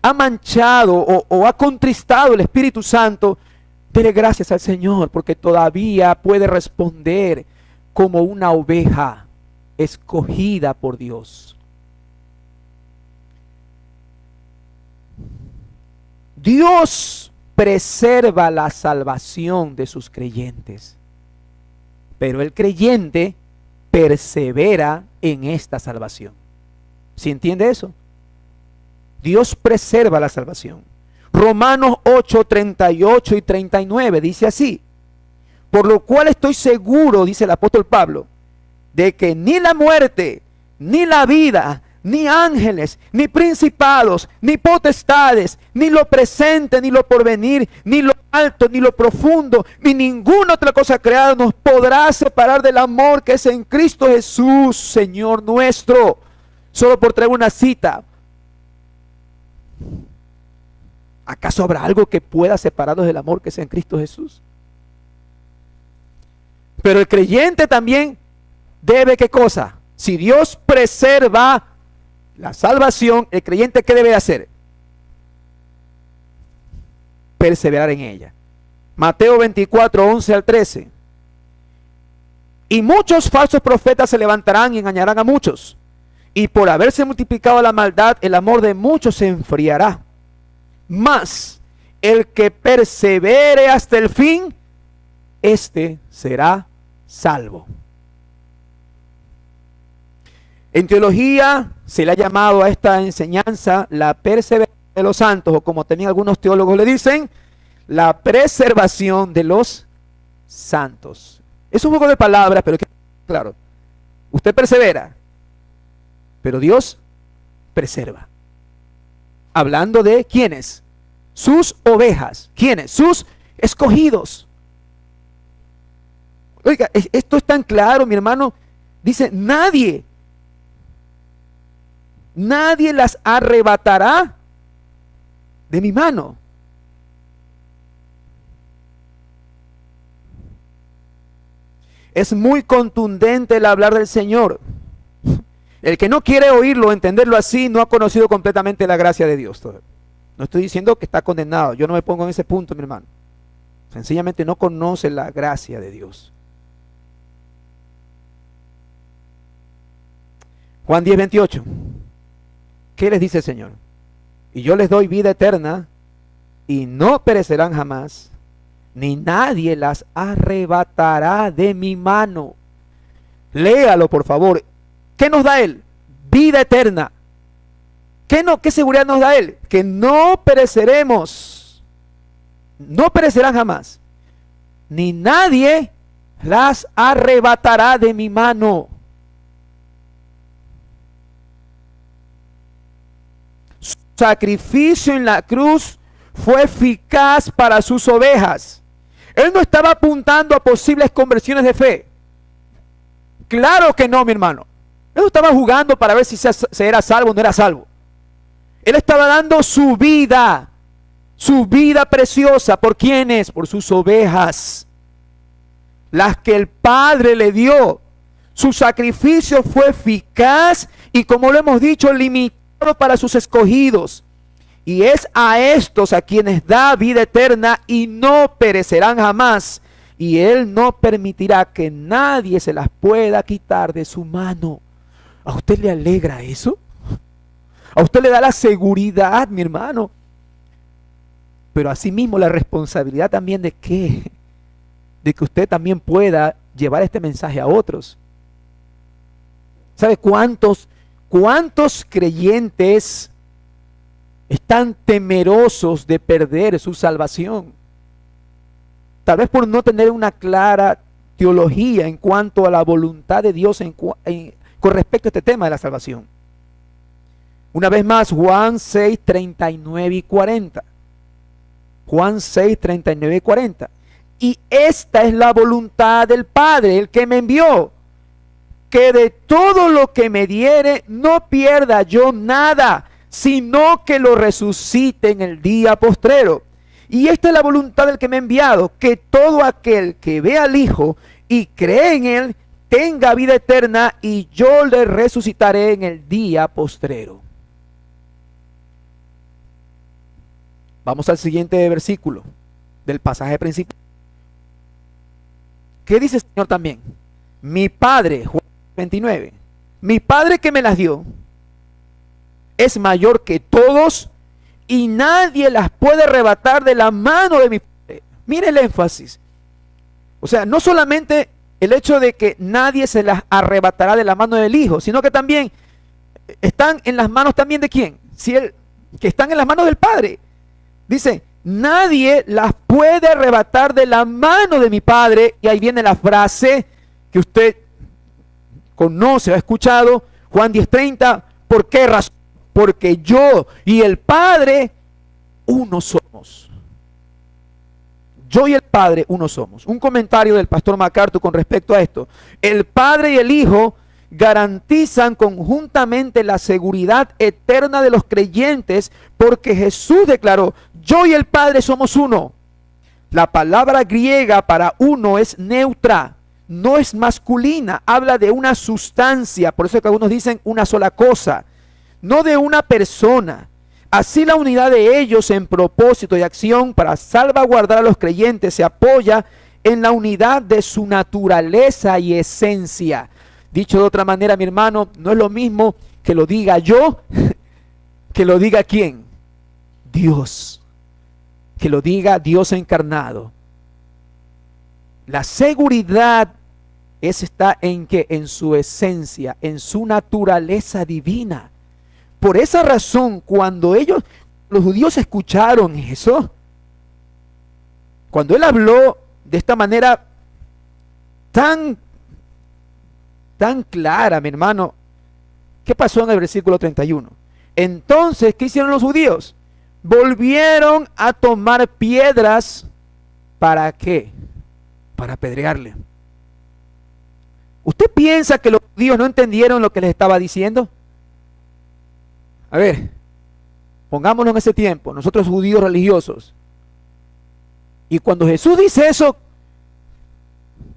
ha manchado o ha contristado el Espíritu Santo, dele gracias al Señor, porque todavía puede responder como una oveja escogida por Dios. Dios preserva la salvación de sus creyentes, pero el creyente persevera en esta salvación. ¿Sí entiende eso? Dios preserva la salvación. Romanos 8, 38 y 39 dice así: por lo cual estoy seguro, dice el apóstol Pablo, de que ni la muerte, ni la vida, ni ángeles, ni principados, ni potestades, ni lo presente, ni lo porvenir, ni lo alto, ni lo profundo, ni ninguna otra cosa creada nos podrá separar del amor que es en Cristo Jesús, Señor nuestro. Solo por traer una cita: ¿acaso habrá algo que pueda separarnos del amor que es en Cristo Jesús? Pero el creyente también debe, ¿qué cosa? Si Dios preserva la salvación, el creyente, ¿qué debe hacer? Perseverar en ella. Mateo 24, 11 al 13. Y muchos falsos profetas se levantarán y engañarán a muchos. Y por haberse multiplicado la maldad, el amor de muchos se enfriará. Mas el que persevere hasta el fin, este será salvo. En teología se le ha llamado a esta enseñanza la perseverancia de los santos, o como también algunos teólogos le dicen, la preservación de los santos. Es un juego de palabras, pero claro, usted persevera, pero Dios preserva. Hablando de ¿quiénes? Sus ovejas. ¿Quiénes? Sus escogidos. Oiga, esto es tan claro, mi hermano. Dice: nadie las arrebatará de mi mano. Es muy contundente el hablar del Señor. El que no quiere oírlo, entenderlo así, no ha conocido completamente la gracia de Dios. No estoy diciendo que está condenado. Yo no me pongo en ese punto, mi hermano. Sencillamente no conoce la gracia de Dios. Juan 10, 28. ¿Qué les dice el Señor? Y yo les doy vida eterna y no perecerán jamás, ni nadie las arrebatará de mi mano. Léalo, por favor. ¿Qué nos da Él? Vida eterna. ¿Qué seguridad nos da Él? Que no pereceremos. no perecerán jamás, ni nadie las arrebatará de mi mano. Su sacrificio en la cruz fue eficaz para sus ovejas. Él no estaba apuntando a posibles conversiones de fe. Claro que no, mi hermano. Él no estaba jugando para ver si se era salvo o no era salvo. Él estaba dando su vida preciosa. ¿Por quiénes? Por sus ovejas, las que el Padre le dio. Su sacrificio fue eficaz y, como lo hemos dicho, limitado para sus escogidos. Y es a estos a quienes da vida eterna y no perecerán jamás. Y Él no permitirá que nadie se las pueda quitar de su mano. ¿A usted le alegra eso? ¿A usted le da la seguridad, mi hermano? Pero asimismo la responsabilidad también de qué? De que usted también pueda llevar este mensaje a otros. ¿Sabe cuántos creyentes están temerosos de perder su salvación? Tal vez por no tener una clara teología en cuanto a la voluntad de Dios con respecto a este tema de la salvación. Una vez más, Juan 6, 39 y 40. Juan 6, 39 y 40. Y esta es la voluntad del Padre, el que me envió, que de todo lo que me diere no pierda yo nada, sino que lo resucite en el día postrero. Y esta es la voluntad del que me ha enviado, que todo aquel que ve al Hijo y cree en Él tenga vida eterna, y yo le resucitaré en el día postrero. Vamos al siguiente versículo del pasaje principal. ¿Qué dice el Señor también? Mi Padre, Juan 29, mi Padre que me las dio es mayor que todos y nadie las puede arrebatar de la mano de mi Padre. Mire el énfasis. O sea, no solamente el hecho de que nadie se las arrebatará de la mano del Hijo, sino que también están en las manos también de quién. Que están en las manos del Padre. Dice, nadie las puede arrebatar de la mano de mi Padre. Y ahí viene la frase que usted conoce, ha escuchado, Juan 10:30. ¿Por qué razón? Porque yo y el Padre uno somos. Yo y el Padre uno somos. Un comentario del pastor MacArthur con respecto a esto. El Padre y el Hijo garantizan conjuntamente la seguridad eterna de los creyentes, porque Jesús declaró, yo y el Padre somos uno. La palabra griega para uno es neutra, no es masculina, habla de una sustancia, por eso es que algunos dicen una sola cosa, no de una persona. Así la unidad de ellos en propósito y acción para salvaguardar a los creyentes se apoya en la unidad de su naturaleza y esencia. Dicho de otra manera, mi hermano, no es lo mismo que lo diga yo, que lo diga ¿quién? Dios. Que lo diga Dios encarnado. La seguridad está en que en su esencia, en su naturaleza divina. Por esa razón, cuando los judíos escucharon eso, cuando él habló de esta manera tan clara, mi hermano, ¿qué pasó en el versículo 31? Entonces, ¿qué hicieron los judíos? Volvieron a tomar piedras. ¿Para qué? Para apedrearle. ¿Usted piensa que los judíos no entendieron lo que les estaba diciendo? A ver, pongámonos en ese tiempo, nosotros judíos religiosos. Y cuando Jesús dice eso,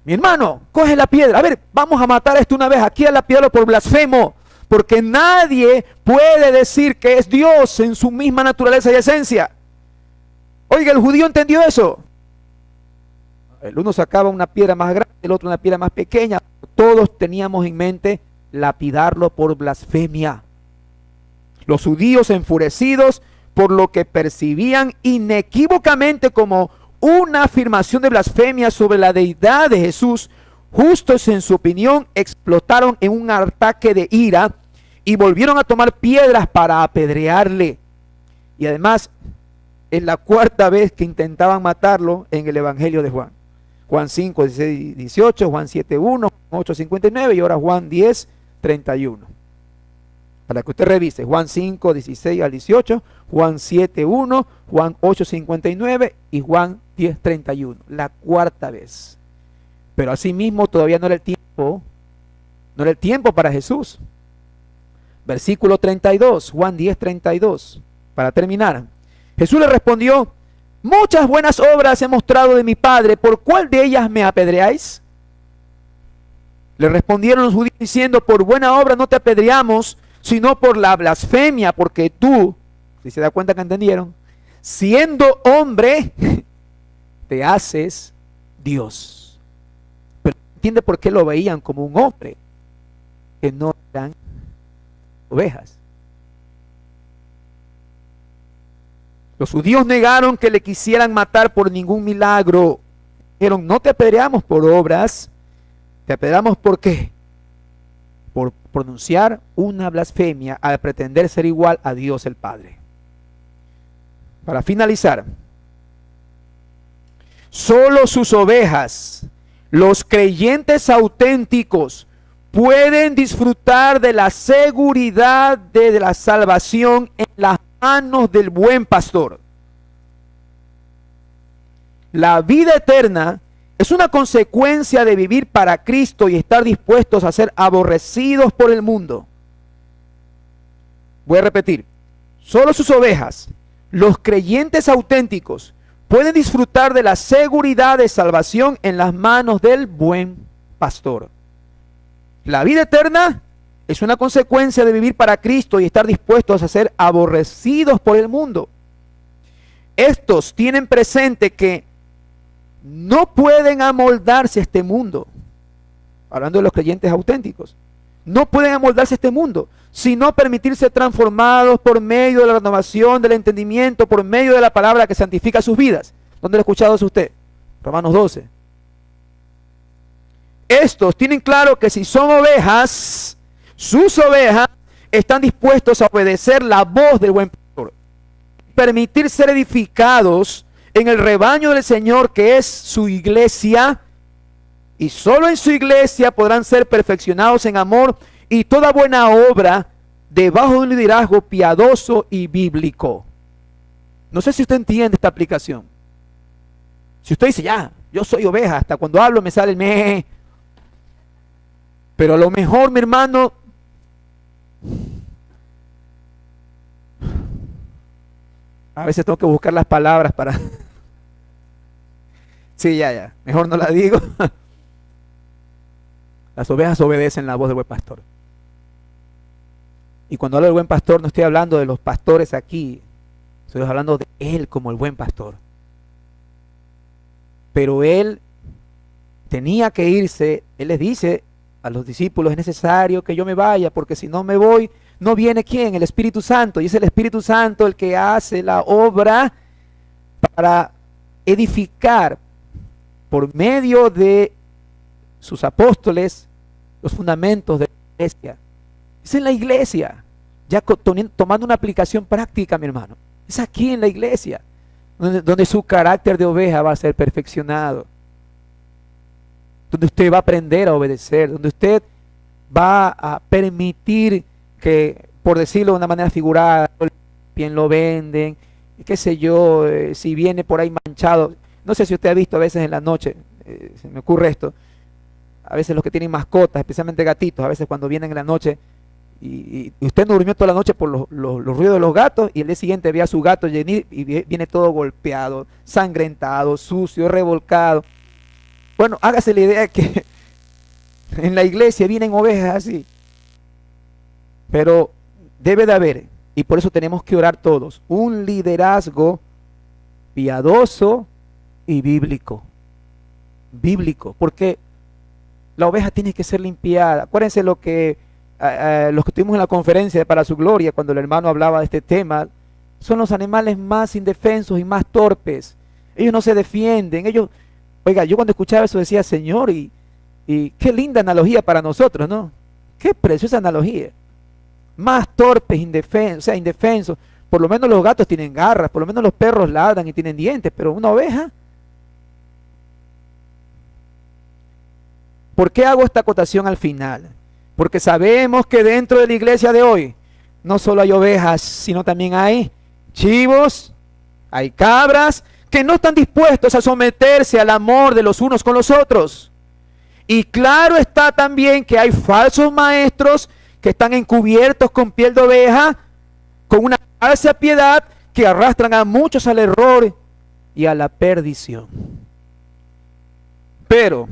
mi hermano, coge la piedra. A ver, vamos a matar esto una vez. Aquí a la piedra por blasfemo. Porque nadie puede decir que es Dios en su misma naturaleza y esencia. Oiga, el judío entendió eso. El uno sacaba una piedra más grande, el otro una piedra más pequeña. Todos teníamos en mente lapidarlo por blasfemia. Los judíos enfurecidos por lo que percibían inequívocamente como una afirmación de blasfemia sobre la deidad de Jesús, justos en su opinión, explotaron en un ataque de ira y volvieron a tomar piedras para apedrearle. Y además, es la cuarta vez que intentaban matarlo en el Evangelio de Juan. Juan 5, 16, 18, Juan 7, 1, 8, 59 y ahora Juan 10, 31. Para que usted revise, Juan 5, 16 al 18, Juan 7, 1, Juan 8, 59 y Juan 10, 31. La cuarta vez. Pero asimismo todavía no era el tiempo para Jesús. Versículo 32, Juan 10, 32. Para terminar, Jesús le respondió: muchas buenas obras he mostrado de mi Padre, ¿por cuál de ellas me apedreáis? Le respondieron los judíos diciendo: por buena obra no te apedreamos, sino por la blasfemia, porque tú, si se da cuenta que entendieron, siendo hombre, te haces Dios. Pero entiende por qué lo veían como un hombre, que no eran ovejas. Los judíos negaron que le quisieran matar por ningún milagro. Dijeron: no te apedreamos por obras, te apedreamos ¿por qué? Por pronunciar una blasfemia al pretender ser igual a Dios el Padre. Para finalizar, solo sus ovejas, los creyentes auténticos, pueden disfrutar de la seguridad de la salvación en las manos del buen pastor. La vida eterna es una consecuencia de vivir para Cristo y estar dispuestos a ser aborrecidos por el mundo. Voy a repetir, solo sus ovejas, los creyentes auténticos, pueden disfrutar de la seguridad de salvación en las manos del buen pastor. La vida eterna es una consecuencia de vivir para Cristo y estar dispuestos a ser aborrecidos por el mundo. Estos tienen presente que no pueden amoldarse a este mundo. Hablando de los creyentes auténticos. No pueden amoldarse a este mundo, sino permitirse transformados por medio de la renovación del entendimiento, por medio de la palabra que santifica sus vidas. ¿Dónde lo ha escuchado eso usted? Romanos 12. Estos tienen claro que si son ovejas, sus ovejas están dispuestos a obedecer la voz del buen pastor, permitir ser edificados en el rebaño del Señor, que es su iglesia, y solo en su iglesia podrán ser perfeccionados en amor y toda buena obra debajo de un liderazgo piadoso y bíblico. No sé si usted entiende esta aplicación. Si usted dice: ya, yo soy oveja, hasta cuando hablo me sale el me. Pero a lo mejor, mi hermano, a veces tengo que buscar las palabras para... Sí, ya, mejor no la digo. Las ovejas obedecen la voz del buen pastor. Y cuando hablo del buen pastor, no estoy hablando de los pastores aquí, estoy hablando de él como el buen pastor. Pero él tenía que irse. Él les dice a los discípulos: es necesario que yo me vaya, porque si no me voy, no viene ¿quién? El Espíritu Santo. Y es el Espíritu Santo el que hace la obra para edificar por medio de sus apóstoles los fundamentos de la iglesia. Es en la iglesia, ya tomando una aplicación práctica, mi hermano. Es aquí en la iglesia donde su carácter de oveja va a ser perfeccionado, donde usted va a aprender a obedecer, donde usted va a permitir que, por decirlo de una manera figurada, bien lo venden, qué sé yo, si viene por ahí manchado. No sé si usted ha visto a veces en la noche, se me ocurre esto, a veces los que tienen mascotas, especialmente gatitos, a veces cuando vienen en la noche y usted no durmió toda la noche por los ruidos de los gatos, y el día siguiente ve a su gato venir y viene todo golpeado, sangrentado, sucio, revolcado. Bueno, hágase la idea que en la iglesia vienen ovejas así. Pero debe de haber, y por eso tenemos que orar todos, un liderazgo piadoso y bíblico. Bíblico, porque la oveja tiene que ser limpiada. Acuérdense los que estuvimos en la conferencia de Para su Gloria, cuando el hermano hablaba de este tema. Son los animales más indefensos y más torpes. Ellos no se defienden. Oiga, yo cuando escuchaba eso decía: Señor, y qué linda analogía para nosotros, ¿no? Qué preciosa analogía. Más torpes, indefensos, por lo menos los gatos tienen garras, por lo menos los perros ladran y tienen dientes, pero una oveja. ¿Por qué hago esta acotación al final? Porque sabemos que dentro de la iglesia de hoy no solo hay ovejas, sino también hay chivos, hay cabras que no están dispuestos a someterse al amor de los unos con los otros. Y claro está también que hay falsos maestros que están encubiertos con piel de oveja, con una falsa piedad que arrastran a muchos al error y a la perdición. Pero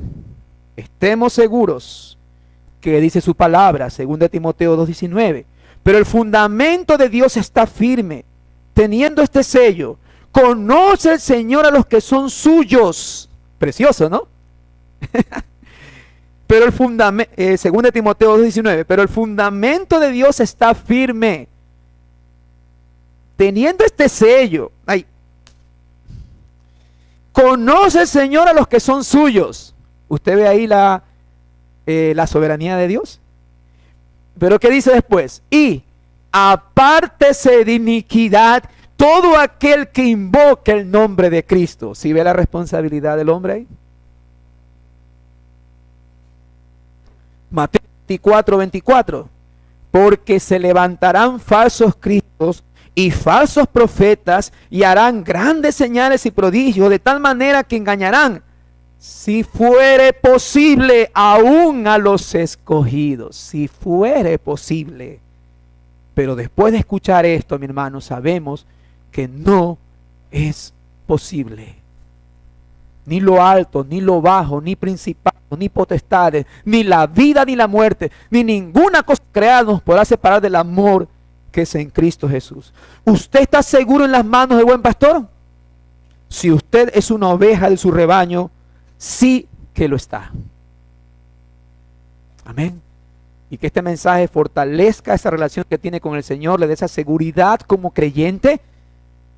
estemos seguros que dice su palabra, 2 Timoteo 2:19, pero el fundamento de Dios está firme, teniendo este sello: conoce el Señor a los que son suyos. Precioso, ¿no? Pero el fundamento, 2 Timoteo 2:19, pero el fundamento de Dios está firme, teniendo este sello. Ay, conoce el Señor a los que son suyos. Usted ve ahí la soberanía de Dios. Pero ¿qué dice después? Y apártese de iniquidad todo aquel que invoque el nombre de Cristo. ¿Sí ve la responsabilidad del hombre ahí? Mateo 24:24. Porque se levantarán falsos cristos y falsos profetas y harán grandes señales y prodigios, de tal manera que engañarán, si fuere posible, aún a los escogidos. Si fuere posible. Pero después de escuchar esto, mi hermano, sabemos que no es posible. Ni lo alto, ni lo bajo, ni principados, ni potestades, ni la vida, ni la muerte, ni ninguna cosa creada nos podrá separar del amor que es en Cristo Jesús. ¿Usted está seguro en las manos del buen pastor? Si usted es una oveja de su rebaño, sí que lo está. Amén. Y que este mensaje fortalezca esa relación que tiene con el Señor, le dé esa seguridad como creyente,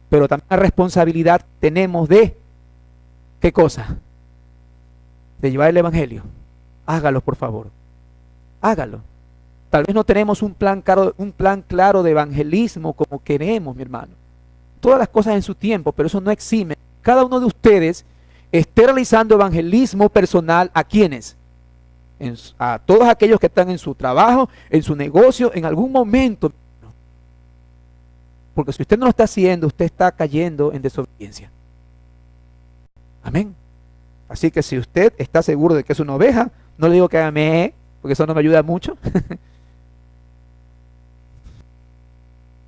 pero también la responsabilidad tenemos de, ¿qué cosa? De llevar el evangelio. Hágalo, por favor. Hágalo. Tal vez no tenemos un plan claro de evangelismo como queremos, mi hermano. Todas las cosas en su tiempo, pero eso no exime. Cada uno de ustedes esté realizando evangelismo personal. ¿A quiénes? A todos aquellos que están en su trabajo, en su negocio, en algún momento. Porque si usted no lo está haciendo, usted está cayendo en desobediencia. Amén. Así que si usted está seguro de que es una oveja, no le digo que haga porque eso no me ayuda mucho.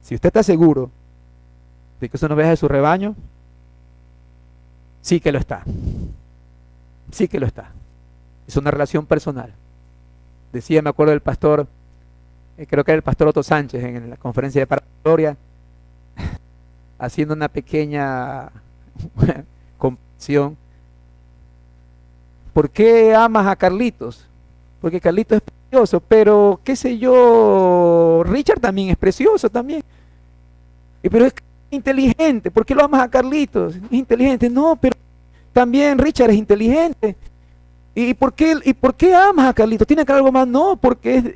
Si usted está seguro de que es una oveja de su rebaño, sí que lo está. Sí que lo está. Es una relación personal. Decía, me acuerdo del pastor, creo que era el pastor Otto Sánchez, en la conferencia de Gloria, haciendo una pequeña comparación. ¿Por qué amas a Carlitos? Porque Carlitos es precioso, pero qué sé yo, Richard también es precioso también. Pero es inteligente. ¿Por qué lo amas a Carlitos? Es inteligente. No, pero también Richard es inteligente. ¿Y por qué amas a Carlitos? ¿Tiene que haber algo más? No, porque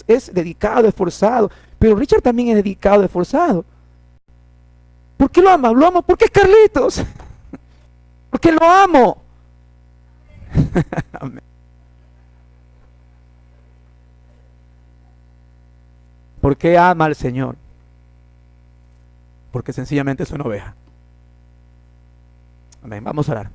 es dedicado, esforzado. Pero Richard también es dedicado, esforzado. ¿Por qué lo amas? Lo amo porque es Carlitos. Porque lo amo. Amén. ¿Por qué ama al Señor? Porque sencillamente es una oveja. Amén. Vamos a orar.